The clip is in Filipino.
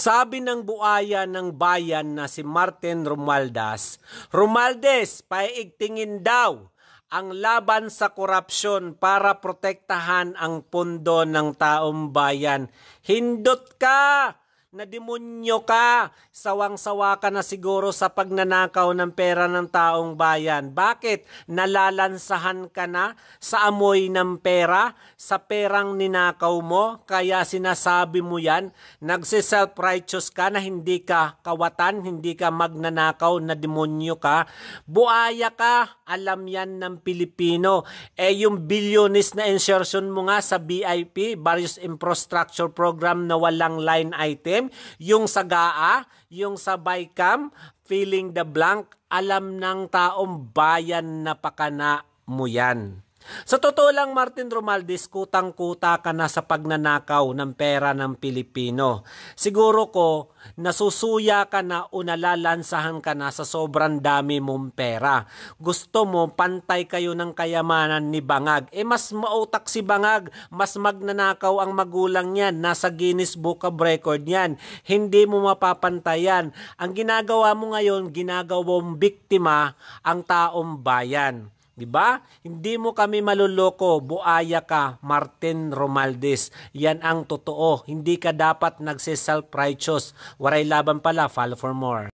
Sabi ng buaya ng bayan na si Martin Romualdez, Romualdez, paigtingin daw ang laban sa korupsyon para protektahan ang pondo ng taong bayan. Hindot ka! Na demonyo ka, sawang-sawa ka na siguro sa pagnanakaw ng pera ng taong bayan. Bakit? Nalalansahan ka na sa amoy ng pera, sa perang ninakaw mo, kaya sinasabi mo yan, nagsiself-righteous ka na hindi ka kawatan, hindi ka magnanakaw, na demonyo ka. Buaya ka, alam yan ng Pilipino. Yung bilyones na insertion mo nga sa BIP, various infrastructure program na walang line item, yung sa GAA, yung sa BICAM, filling the blank, alam ng taong bayan na pakana mo yan. Sa totoo lang, Martin Romualdez, kutang-kuta ka na sa pagnanakaw ng pera ng Pilipino. Siguro ko, nasusuya ka na o nalalansahan ka na sa sobrang dami mong pera. Gusto mo, pantay kayo ng kayamanan ni Bangag. Mas mautak si Bangag, mas magnanakaw ang magulang niyan. Nasa Guinness Book of Record yan. Hindi mo mapapantayan. Ang ginagawa mo ngayon, ginagawang biktima ang taong bayan. Diba? Hindi mo kami maluloko, buaya ka, Martin Romualdez. Yan ang totoo. Hindi ka dapat nagsiself-righteous. Waray laban pala, follow for more.